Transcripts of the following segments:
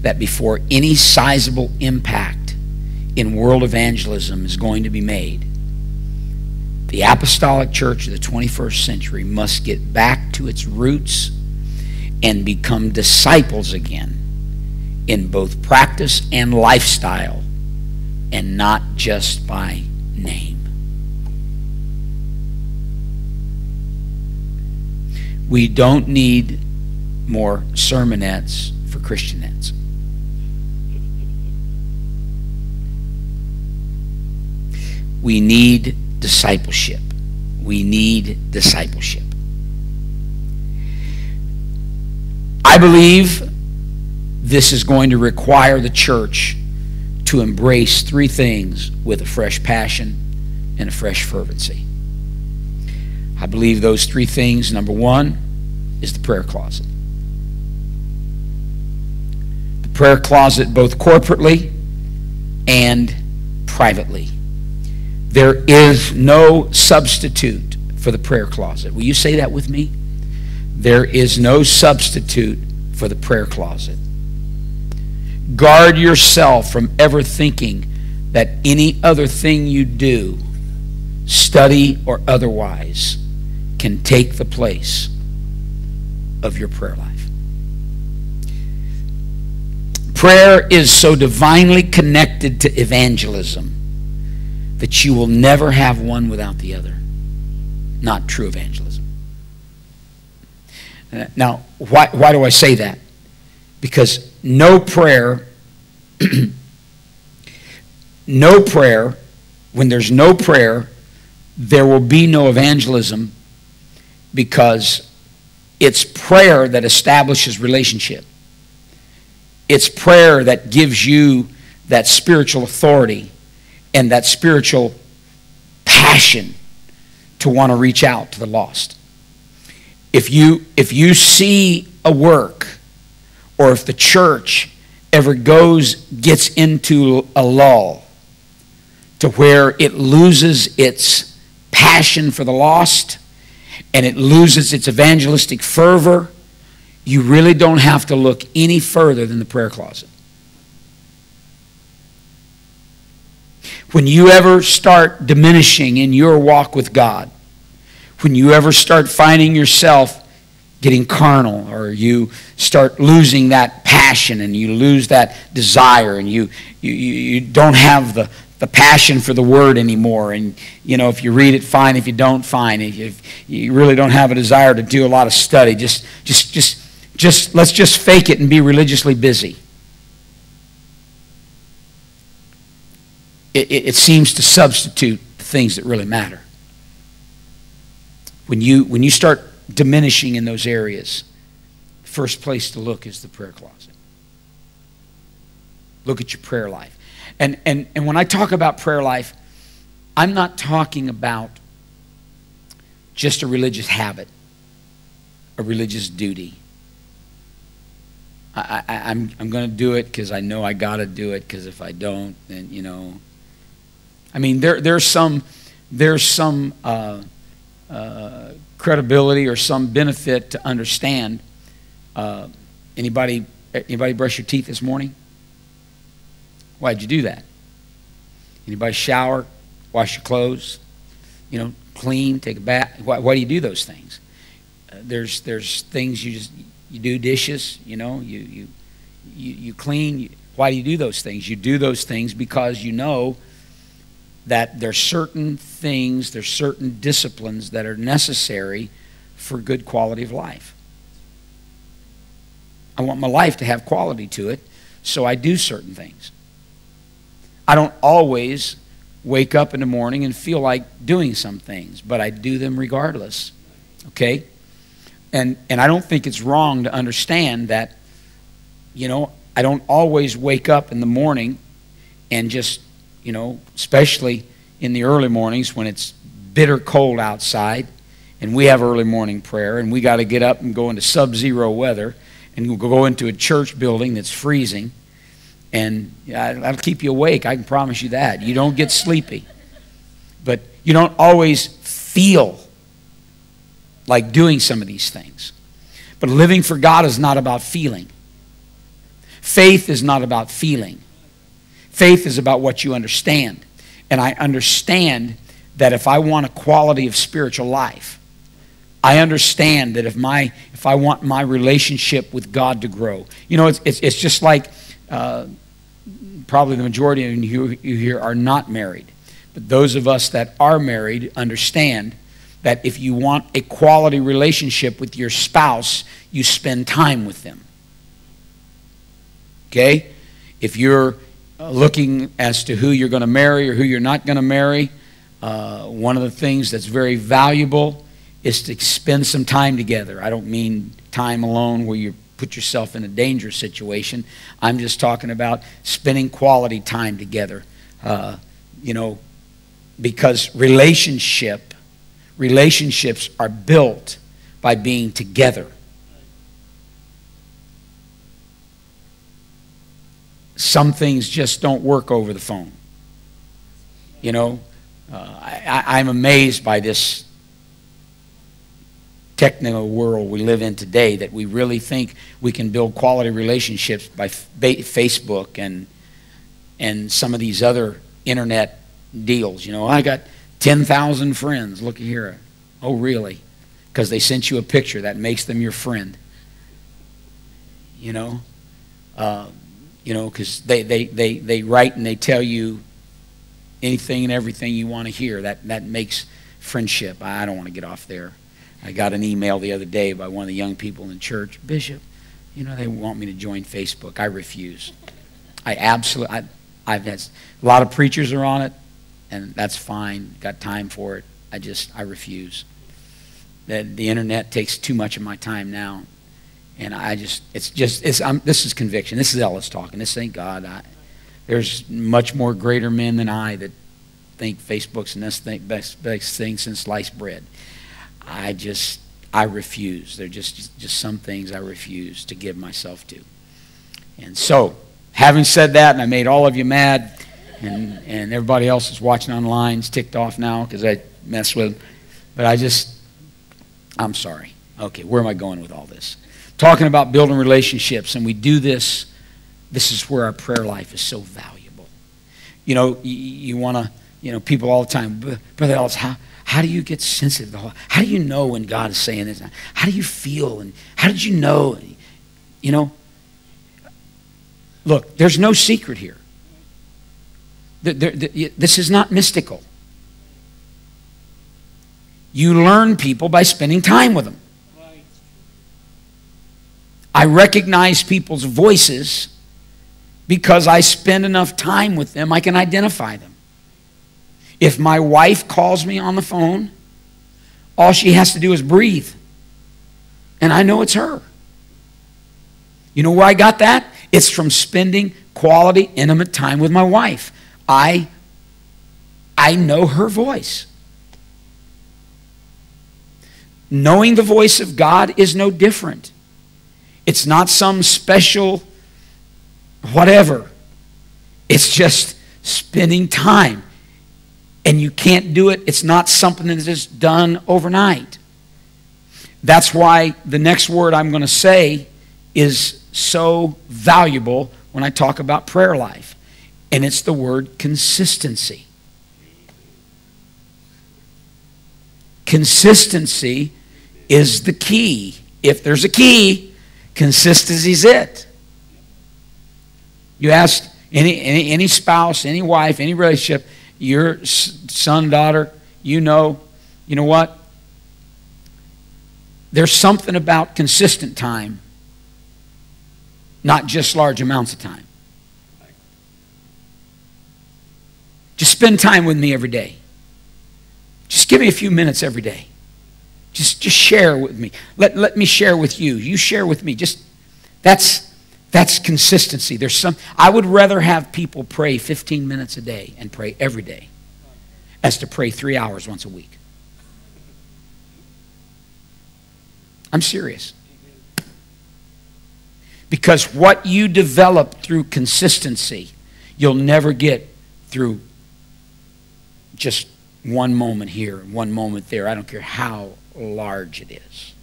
that before any sizable impact in world evangelism is going to be made, the apostolic church of the 21st century must get back to its roots and become disciples again in both practice and lifestyle, and not just by name. We don't need more sermonettes for Christianettes. We need discipleship. We need discipleship. I believe this is going to require the church to embrace three things with a fresh passion and a fresh fervency. I believe those three things, number one, is the prayer closet. The prayer closet both corporately and privately. There is no substitute for the prayer closet. Will you say that with me? There is no substitute for the prayer closet. Guard yourself from ever thinking that any other thing you do, study or otherwise, can take the place of your prayer life. Prayer is so divinely connected to evangelism that you will never have one without the other. Not true evangelism. Now, why do I say that? Because no prayer, when there's no prayer, there will be no evangelism, because it's prayer that establishes relationship. It's prayer that gives you that spiritual authority and that spiritual passion to want to reach out to the lost. If you see a work, or if the church ever gets into a lull to where it loses its passion for the lost and it loses its evangelistic fervor, you really don't have to look any further than the prayer closet. When you ever start diminishing in your walk with God, when you ever start finding yourself getting carnal, or you start losing that passion and you lose that desire, and you don't have the passion for the word anymore, and if you read it, fine. If you don't, fine. If you really don't have a desire to do a lot of study, just let's just fake it and be religiously busy. It seems to substitute the things that really matter. When you start diminishing in those areas, the first place to look is the prayer closet. Look at your prayer life. And when I talk about prayer life, I'm not talking about just a religious habit, a religious duty. I'm going to do it because I know I got to do it, because if I don't, then, I mean, there's some credibility or some benefit to understand. Anybody brush your teeth this morning? Why'd you do that? Anybody shower, wash your clothes, clean, take a bath? Why do you do those things? There's things you do, dishes, you clean. Why do you do those things? You do those things because you know that there's certain things, there's certain disciplines that are necessary for good quality of life. I want my life to have quality to it, so I do certain things. I don't always wake up in the morning and feel like doing some things, but I do them regardless. Okay? And I don't think it's wrong to understand that, I don't always wake up in the morning and just, especially in the early mornings when it's bitter cold outside and we have early morning prayer and we got to get up and go into sub-zero weather and we'll go into a church building that's freezing, and that'll keep you awake. I can promise you that. You don't get sleepy. But you don't always feel like doing some of these things. But living for God is not about feeling. Faith is not about feeling. Faith is about what you understand. And I understand that if I want a quality of spiritual life, I understand that if I want my relationship with God to grow, you know, it's just like probably the majority of you here are not married. But those of us that are married understand that if you want a quality relationship with your spouse, you spend time with them. Okay? If you're looking as to who you're going to marry or who you're not going to marry, one of the things that's very valuable is to spend some time together. I don't mean time alone where you put yourself in a dangerous situation. I'm just talking about spending quality time together. You know, because relationships are built by being together. Some things just don't work over the phone. You know, I'm amazed by this techno world we live in today, that we really think we can build quality relationships by Facebook and some of these other internet deals. You know, I got 10,000 friends. Look here. Oh, really? Because they sent you a picture that makes them your friend. You know, because they write and they tell you anything and everything you want to hear. That makes friendship. I don't want to get off there. I got an email the other day by one of the young people in church. Bishop, you know, they want me to join Facebook. I refuse. I've had a lot of preachers are on it, and that's fine. Got time for it. I refuse. The internet takes too much of my time now, and this is conviction. This is Ellis talking. This ain't God. There's much more greater men than I that think Facebook's the best thing since sliced bread. I refuse. There are just some things I refuse to give myself to. And so, having said that, and I made all of you mad, and everybody else is watching online is ticked off now because I mess with them. But I'm sorry. Okay, where am I going with all this? Talking about building relationships, and we do this. This is where our prayer life is so valuable. You know, you want to, you know, people all the time, Brother Ellis, how do you get sensitive? How do you know when God is saying this? How do you feel? And how did you know? You know, look, there's no secret here. This is not mystical. You learn people by spending time with them. I recognize people's voices because I spend enough time with them, I can identify them. If my wife calls me on the phone, all she has to do is breathe, and I know it's her. You know where I got that? It's from spending quality, intimate time with my wife. I know her voice. Knowing the voice of God is no different. It's not some special whatever. It's just spending time. And you can't do it. It's not something that is done overnight. That's why the next word I'm going to say is so valuable when I talk about prayer life. And it's the word consistency. Consistency is the key. If there's a key, consistency is it. You ask any spouse, any wife, any relationship, your son, daughter, you know what? There's something about consistent time, not just large amounts of time. Just spend time with me every day. Just give me a few minutes every day. Just share with me. Let me share with you. You share with me. That's consistency. I would rather have people pray 15 minutes a day and pray every day as to pray 3 hours once a week. I'm serious. Because what you develop through consistency, you'll never get through just one moment here, one moment there. I don't care how large it is.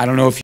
I don't know if